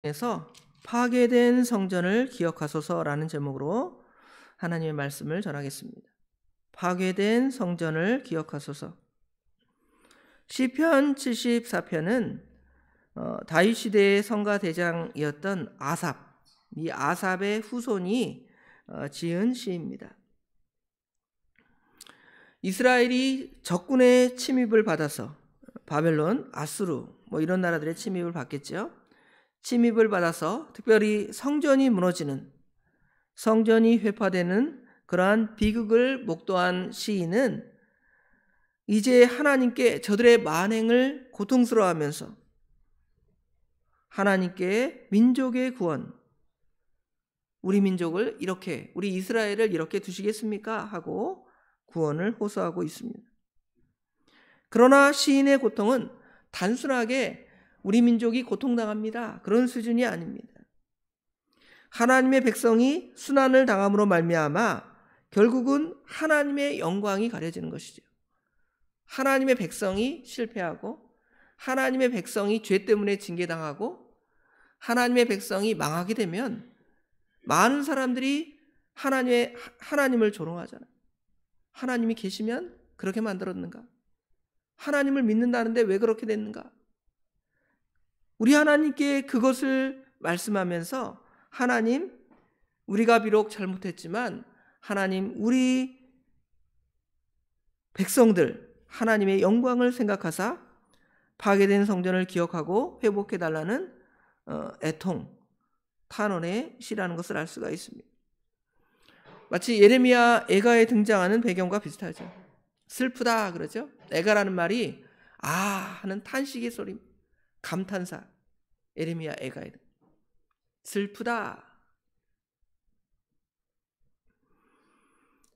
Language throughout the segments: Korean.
에서 파괴된 성전을 기억하소서라는 제목으로 하나님의 말씀을 전하겠습니다. 파괴된 성전을 기억하소서. 시편 74편은 다윗 시대의 성가 대장이었던 아삽, 이 아삽의 후손이 지은 시입니다. 이스라엘이 적군의 침입을 받아서 바벨론, 아수르 이런 나라들의 침입을 받겠죠. 침입을 받아서 특별히 성전이 무너지는, 성전이 회파되는 그러한 비극을 목도한 시인은 이제 하나님께 저들의 만행을 고통스러워하면서 하나님께 민족의 구원, 우리 민족을 이렇게, 우리 이스라엘을 이렇게 두시겠습니까? 하고 구원을 호소하고 있습니다. 그러나 시인의 고통은 단순하게 우리 민족이 고통당합니다, 그런 수준이 아닙니다. 하나님의 백성이 순환을 당함으로 말미암아 결국은 하나님의 영광이 가려지는 것이죠. 하나님의 백성이 실패하고, 하나님의 백성이 죄 때문에 징계당하고, 하나님의 백성이 망하게 되면 많은 사람들이 하나님을 조롱하잖아요. 하나님이 계시면 그렇게 만들었는가? 하나님을 믿는다는데 왜 그렇게 됐는가? 우리 하나님께 그것을 말씀하면서 하나님, 우리가 비록 잘못했지만 하나님, 우리 백성들 하나님의 영광을 생각하사 파괴된 성전을 기억하고 회복해달라는 애통, 탄원의 시라는 것을 알 수가 있습니다. 마치 예레미야 애가에 등장하는 배경과 비슷하죠. 슬프다 그러죠. 애가라는 말이 하는 탄식의 소리, 감탄사. 예레미야 애가에 슬프다.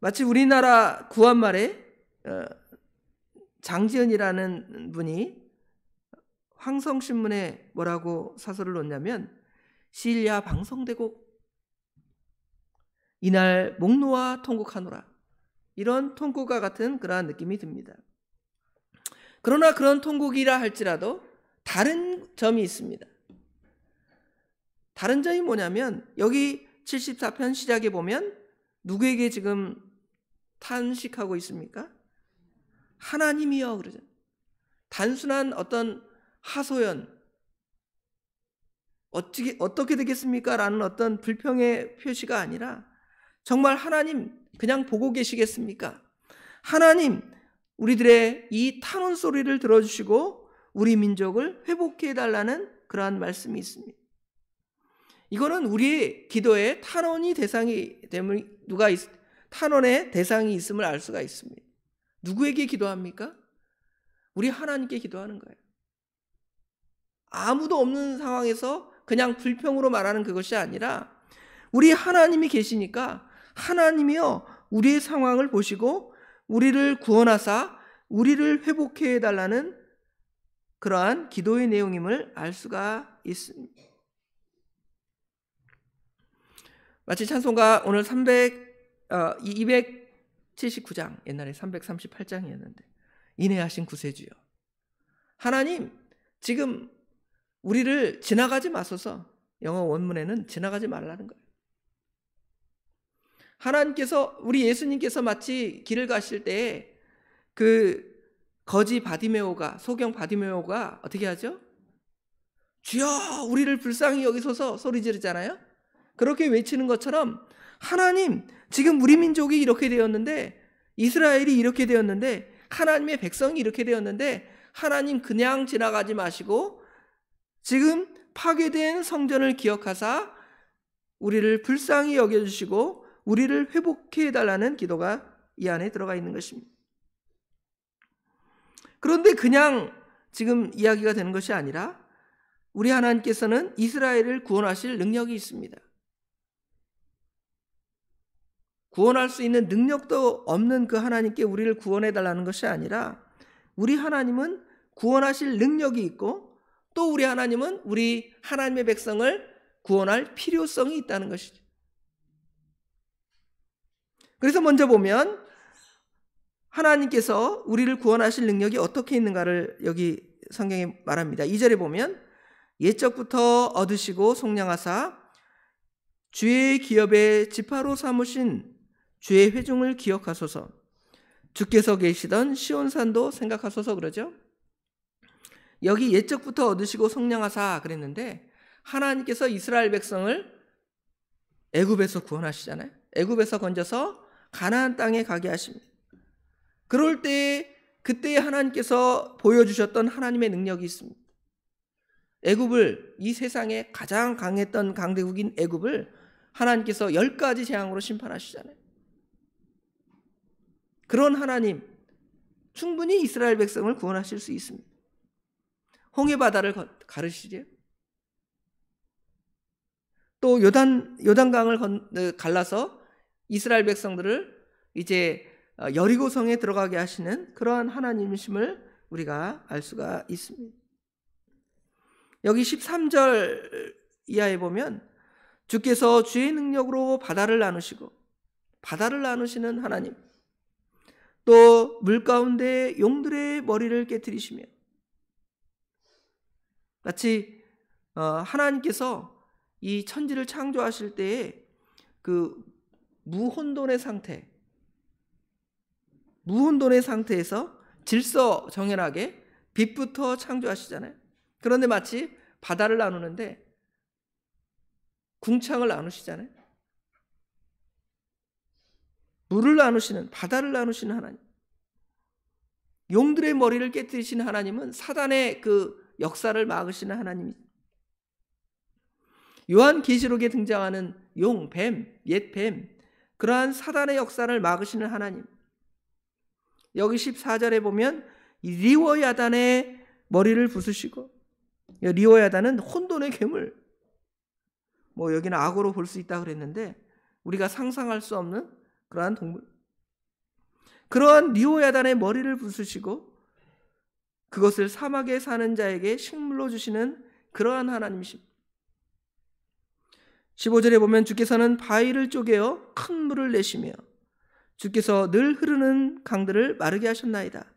마치 우리나라 구한말에 장지연이라는 분이 황성신문에 뭐라고 사설을 놓냐면, 시일야 방성대곡 이날 목놓아 통곡하노라, 이런 통곡과 같은 그러한 느낌이 듭니다. 그러나 그런 통곡이라 할지라도 다른 점이 있습니다. 다른 점이 뭐냐면, 여기 74편 시작에 보면 누구에게 지금 탄식하고 있습니까? 하나님이여 그러죠. 단순한 어떤 하소연, 어떻게 되겠습니까? 라는 어떤 불평의 표시가 아니라 정말 하나님 그냥 보고 계시겠습니까? 하나님, 우리들의 이 탄원 소리를 들어주시고 우리 민족을 회복해 달라는 그러한 말씀이 있습니다. 이거는 우리의 기도에 탄원의 대상이 있음을 알 수가 있습니다. 누구에게 기도합니까? 우리 하나님께 기도하는 거예요. 아무도 없는 상황에서 그냥 불평으로 말하는 그것이 아니라 우리 하나님이 계시니까 하나님이여 우리의 상황을 보시고 우리를 구원하사 우리를 회복해 달라는 그러한 기도의 내용임을 알 수가 있습니다. 마치 찬송가 오늘 279장, 옛날에 338장이었는데 인애하신 구세주여, 하나님 지금 우리를 지나가지 마소서. 영어 원문에는 지나가지 말라는 거예요. 하나님께서, 우리 예수님께서 마치 길을 가실 때에 그 거지 바디메오가, 소경 바디메오가 어떻게 하죠? 주여 우리를 불쌍히 여기소서 소리 지르잖아요. 그렇게 외치는 것처럼 하나님, 지금 우리 민족이 이렇게 되었는데, 이스라엘이 이렇게 되었는데, 하나님의 백성이 이렇게 되었는데, 하나님 그냥 지나가지 마시고 지금 파괴된 성전을 기억하사 우리를 불쌍히 여겨주시고 우리를 회복해 달라는 기도가 이 안에 들어가 있는 것입니다. 그런데 그냥 지금 이야기가 되는 것이 아니라 우리 하나님께서는 이스라엘을 구원하실 능력이 있습니다. 구원할 수 있는 능력도 없는 그 하나님께 우리를 구원해 달라는 것이 아니라 우리 하나님은 구원하실 능력이 있고 또 우리 하나님은 우리 하나님의 백성을 구원할 필요성이 있다는 것이죠. 그래서 먼저 보면 하나님께서 우리를 구원하실 능력이 어떻게 있는가를 여기 성경에 말합니다. 2절에 보면 옛적부터 얻으시고 속량하사 주의 기업의 지파로 삼으신 주의 회중을 기억하소서. 주께서 계시던 시온산도 생각하소서 그러죠. 여기 옛적부터 얻으시고 속량하사 그랬는데 하나님께서 이스라엘 백성을 애굽에서 구원하시잖아요. 애굽에서 건져서 가나안 땅에 가게 하십니다. 그럴 때 그때 하나님께서 보여주셨던 하나님의 능력이 있습니다. 애굽을, 이 세상에 가장 강했던 강대국인 애굽을 하나님께서 10가지 재앙으로 심판하시잖아요. 그런 하나님 충분히 이스라엘 백성을 구원하실 수 있습니다. 홍해 바다를 가르시죠. 또 요단강을 갈라서 이스라엘 백성들을 이제 여리고성에 들어가게 하시는 그러한 하나님이심을 우리가 알 수가 있습니다. 여기 13절 이하에 보면 주께서 주의 능력으로 바다를 나누시고, 바다를 나누시는 하나님, 또 물 가운데 용들의 머리를 깨뜨리시며, 마치 하나님께서 이 천지를 창조하실 때에 그 무혼돈의 상태에서 질서정연하게 빛부터 창조하시잖아요. 그런데 마치 바다를 나누는데 궁창을 나누시잖아요. 물을 나누시는, 바다를 나누시는 하나님, 용들의 머리를 깨뜨리시는 하나님은 사단의 그 역사를 막으시는 하나님입니다. 요한계시록에 등장하는 용, 뱀, 옛 뱀, 그러한 사단의 역사를 막으시는 하나님. 여기 14절에 보면 리워야단의 머리를 부수시고, 리워야단은 혼돈의 괴물, 여기는 악어로 볼 수 있다 그랬는데 우리가 상상할 수 없는 그러한 동물, 그러한 리워야단의 머리를 부수시고 그것을 사막에 사는 자에게 식물로 주시는 그러한 하나님이십니다. 15절에 보면 주께서는 바위를 쪼개어 큰 물을 내시며 주께서 늘 흐르는 강들을 마르게 하셨나이다.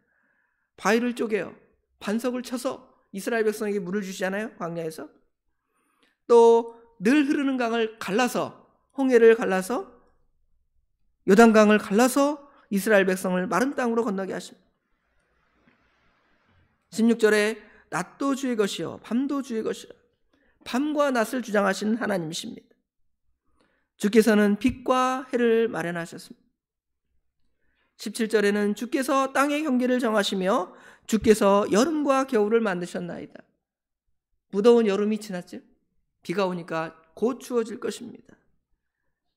바위를 쪼개어 반석을 쳐서 이스라엘 백성에게 물을 주시잖아요, 광야에서. 또 늘 흐르는 강을 갈라서, 홍해를 갈라서, 요단강을 갈라서 이스라엘 백성을 마른 땅으로 건너게 하십니다. 16절에 낮도 주의 것이요 밤도 주의 것이요, 밤과 낮을 주장하시는 하나님이십니다. 주께서는 빛과 해를 마련하셨습니다. 17절에는 주께서 땅의 경계를 정하시며 주께서 여름과 겨울을 만드셨나이다. 무더운 여름이 지났죠. 비가 오니까 곧 추워질 것입니다.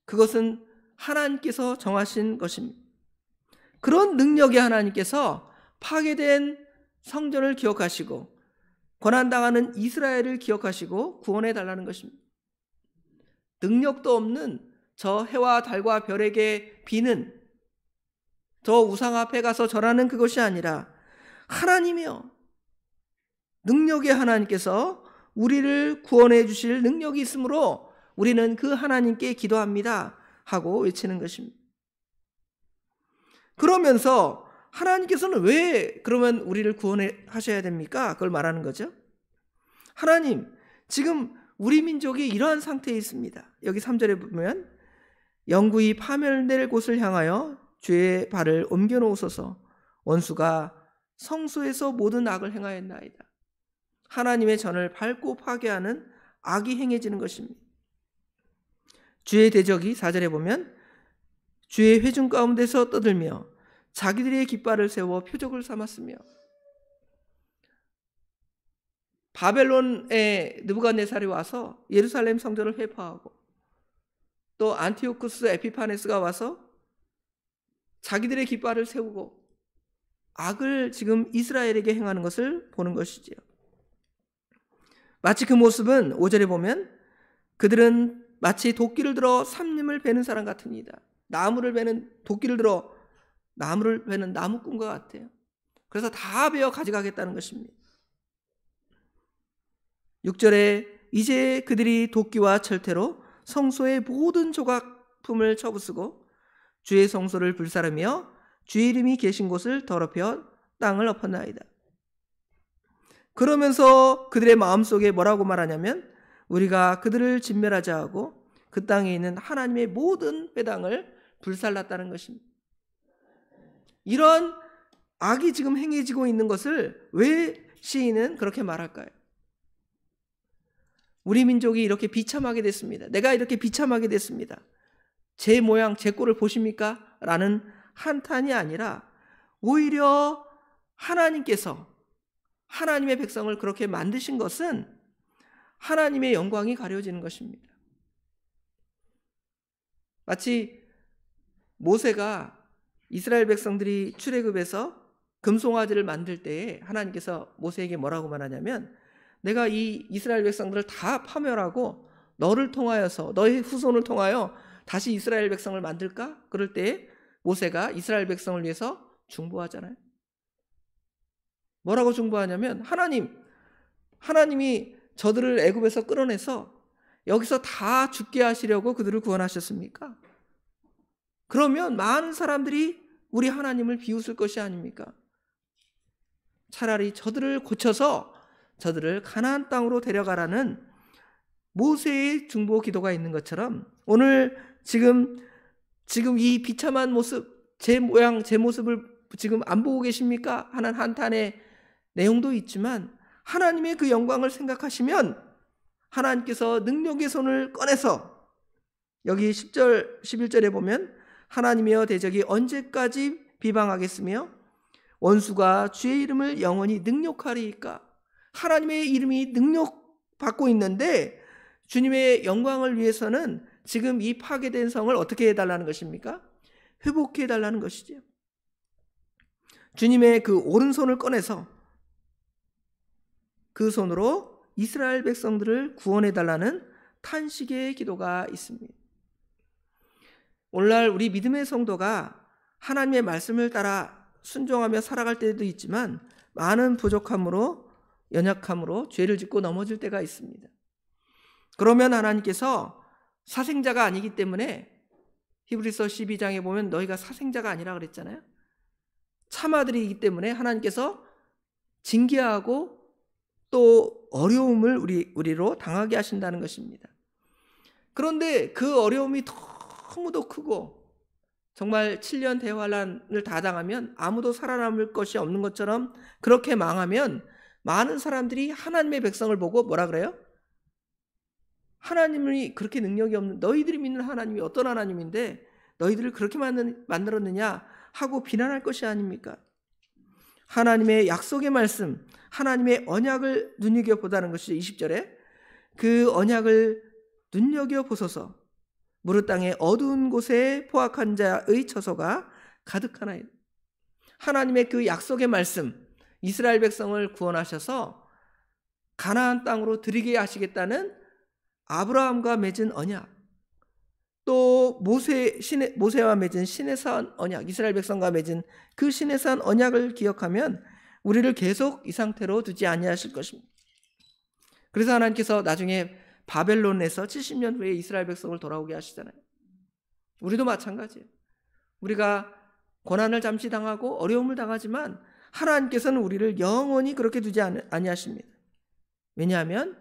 그것은 하나님께서 정하신 것입니다. 그런 능력의 하나님께서 파괴된 성전을 기억하시고 고난당하는 이스라엘을 기억하시고 구원해 달라는 것입니다. 능력도 없는 저 해와 달과 별에게 비는 저 우상 앞에 가서 절하는 그것이 아니라 하나님이요, 능력의 하나님께서 우리를 구원해 주실 능력이 있으므로 우리는 그 하나님께 기도합니다 하고 외치는 것입니다. 그러면서 하나님께서는 왜 그러면 우리를 구원해 하셔야 됩니까? 그걸 말하는 거죠. 하나님, 지금 우리 민족이 이러한 상태에 있습니다. 여기 3절에 보면 영구히 파멸될 곳을 향하여 주의 발을 옮겨 놓으소서. 원수가 성소에서 모든 악을 행하였나이다. 하나님의 전을 밟고 파괴하는 악이 행해지는 것입니다. 주의 대적이 4절에 보면 주의 회중 가운데서 떠들며 자기들의 깃발을 세워 표적을 삼았으며, 바벨론의 느부갓네살이 와서 예루살렘 성전을 회파하고 또 안티오쿠스 에피파네스가 와서 자기들의 깃발을 세우고 악을 지금 이스라엘에게 행하는 것을 보는 것이지요. 마치 그 모습은 5절에 보면 그들은 마치 도끼를 들어 삼림을 베는 사람 같으니이다. 나무를 베는, 도끼를 들어 나무를 베는 나무꾼과 같아요. 그래서 다 베어 가져가겠다는 것입니다. 6절에 이제 그들이 도끼와 철퇴로 성소의 모든 조각품을 쳐부수고 주의 성소를 불사르며 주의 이름이 계신 곳을 더럽혀 땅을 엎었나이다. 그러면서 그들의 마음속에 뭐라고 말하냐면 우리가 그들을 진멸하자 하고 그 땅에 있는 하나님의 모든 회당을 불살랐다는 것입니다. 이런 악이 지금 행해지고 있는 것을 왜 시인은 그렇게 말할까요? 우리 민족이 이렇게 비참하게 됐습니다. 내가 이렇게 비참하게 됐습니다. 제 모양, 제 꼴을 보십니까? 라는 한탄이 아니라 오히려 하나님께서 하나님의 백성을 그렇게 만드신 것은 하나님의 영광이 가려지는 것입니다. 마치 모세가 이스라엘 백성들이 출애굽에서 금송아지를 만들 때에 하나님께서 모세에게 뭐라고 말하냐면 내가 이 이스라엘 백성들을 다 파멸하고 너를 통하여서 너의 후손을 통하여 다시 이스라엘 백성을 만들까? 그럴 때 모세가 이스라엘 백성을 위해서 중보하잖아요. 뭐라고 중보하냐면 하나님이 저들을 애굽에서 끌어내서 여기서 다 죽게 하시려고 그들을 구원하셨습니까? 그러면 많은 사람들이 우리 하나님을 비웃을 것이 아닙니까? 차라리 저들을 고쳐서 저들을 가나안 땅으로 데려가라는 모세의 중보 기도가 있는 것처럼 오늘 지금 이 비참한 모습, 제 모양, 제 모습을 지금 안 보고 계십니까? 하는 한탄의 내용도 있지만 하나님의 그 영광을 생각하시면 하나님께서 능력의 손을 꺼내서 여기 10절, 11절에 보면 하나님이여 대적이 언제까지 비방하겠으며 원수가 주의 이름을 영원히 능욕하리이까? 하나님의 이름이 능력받고 있는데 주님의 영광을 위해서는 지금 이 파괴된 성을 어떻게 해달라는 것입니까? 회복해달라는 것이죠. 주님의 그 오른손을 꺼내서 그 손으로 이스라엘 백성들을 구원해달라는 탄식의 기도가 있습니다. 오늘날 우리 믿음의 성도가 하나님의 말씀을 따라 순종하며 살아갈 때도 있지만 많은 부족함으로 연약함으로 죄를 짓고 넘어질 때가 있습니다. 그러면 하나님께서 사생자가 아니기 때문에 히브리서 12장에 보면 너희가 사생자가 아니라 그랬잖아요. 참아들이기 때문에 하나님께서 징계하고 또 어려움을 우리로 당하게 하신다는 것입니다. 그런데 그 어려움이 너무도 크고 정말 7년 대환란을 다 당하면 아무도 살아남을 것이 없는 것처럼 그렇게 망하면 많은 사람들이 하나님의 백성을 보고 뭐라 그래요? 하나님이 그렇게 능력이 없는 너희들이 믿는 하나님이 어떤 하나님인데 너희들을 그렇게 만들었느냐 하고 비난할 것이 아닙니까? 하나님의 약속의 말씀, 하나님의 언약을 눈여겨보다는 것이죠. 20절에 그 언약을 눈여겨보소서 무릇 땅의 어두운 곳에 포악한 자의 처소가 가득하나이다. 하나님의 그 약속의 말씀, 이스라엘 백성을 구원하셔서 가나안 땅으로 들이게 하시겠다는 아브라함과 맺은 언약, 또 모세와 맺은 시내산 언약, 이스라엘 백성과 맺은 그 시내산 언약을 기억하면 우리를 계속 이 상태로 두지 아니하실 것입니다. 그래서 하나님께서 나중에 바벨론에서 70년 후에 이스라엘 백성을 돌아오게 하시잖아요. 우리도 마찬가지예요. 우리가 고난을 잠시 당하고 어려움을 당하지만 하나님께서는 우리를 영원히 그렇게 두지 아니하십니다. 왜냐하면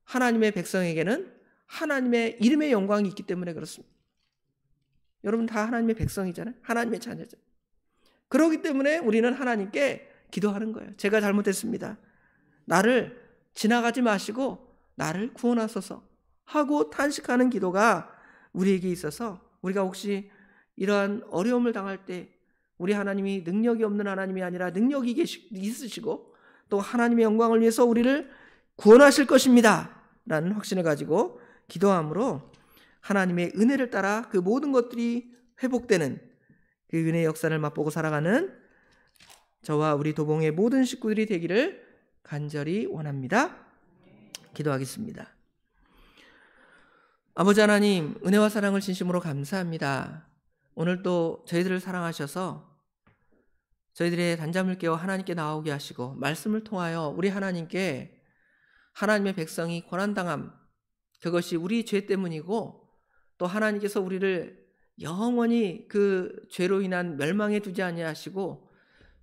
하나님의 백성에게는 하나님의 이름의 영광이 있기 때문에 그렇습니다. 여러분 다 하나님의 백성이잖아요. 하나님의 자녀잖아요. 그렇기 때문에 우리는 하나님께 기도하는 거예요. 제가 잘못했습니다. 나를 지나가지 마시고 나를 구원하소서 하고 탄식하는 기도가 우리에게 있어서 우리가 혹시 이러한 어려움을 당할 때 우리 하나님이 능력이 없는 하나님이 아니라 능력이 있으시고 또 하나님의 영광을 위해서 우리를 구원하실 것입니다 라는 확신을 가지고 기도함으로 하나님의 은혜를 따라 그 모든 것들이 회복되는 그 은혜의 역사를 맛보고 살아가는 저와 우리 도봉의 모든 식구들이 되기를 간절히 원합니다. 기도하겠습니다. 아버지 하나님, 은혜와 사랑을 진심으로 감사합니다. 오늘 또 저희들을 사랑하셔서 저희들의 단잠을 깨워 하나님께 나오게 하시고 말씀을 통하여 우리 하나님께 하나님의 백성이 고난당함, 그것이 우리 죄 때문이고 또 하나님께서 우리를 영원히 그 죄로 인한 멸망에 두지 아니하시고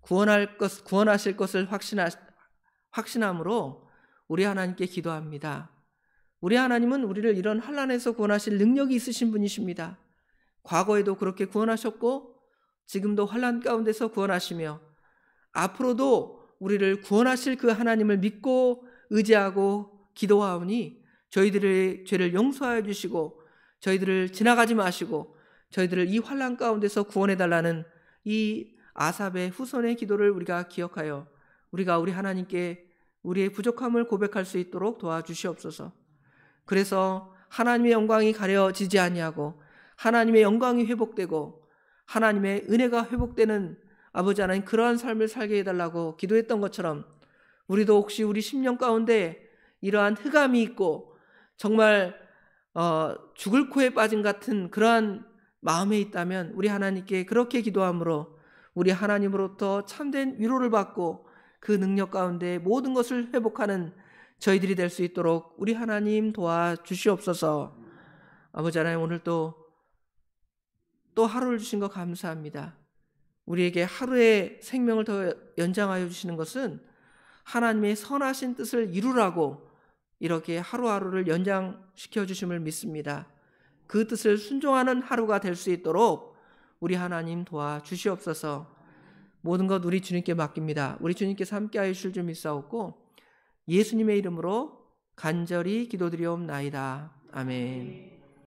구원하실 것을 확신함으로 우리 하나님께 기도합니다. 우리 하나님은 우리를 이런 환난에서 구원하실 능력이 있으신 분이십니다. 과거에도 그렇게 구원하셨고 지금도 환난 가운데서 구원하시며 앞으로도 우리를 구원하실 그 하나님을 믿고 의지하고 기도하오니 저희들의 죄를 용서하여 주시고 저희들을 지나가지 마시고 저희들을 이 환난 가운데서 구원해 달라는 이 아삽의 후손의 기도를 우리가 기억하여 우리가 우리 하나님께 우리의 부족함을 고백할 수 있도록 도와주시옵소서. 그래서 하나님의 영광이 가려지지 아니하고 하나님의 영광이 회복되고 하나님의 은혜가 회복되는 아버지 하나님 그러한 삶을 살게 해달라고 기도했던 것처럼 우리도 혹시 우리 심령 가운데 이러한 흑암이 있고 정말 죽을 코에 빠진 같은 그러한 마음에 있다면 우리 하나님께 그렇게 기도함으로 우리 하나님으로부터 참된 위로를 받고 그 능력 가운데 모든 것을 회복하는 저희들이 될 수 있도록 우리 하나님 도와주시옵소서. 아버지 하나님 오늘 또 하루를 주신 것 감사합니다. 우리에게 하루의 생명을 더 연장하여 주시는 것은 하나님의 선하신 뜻을 이루라고 이렇게 하루하루를 연장시켜 주심을 믿습니다. 그 뜻을 순종하는 하루가 될 수 있도록 우리 하나님 도와주시옵소서. 모든 것 우리 주님께 맡깁니다. 우리 주님께서 함께하여 주실 줄 믿사옵고 예수님의 이름으로 간절히 기도드리옵나이다. 아멘.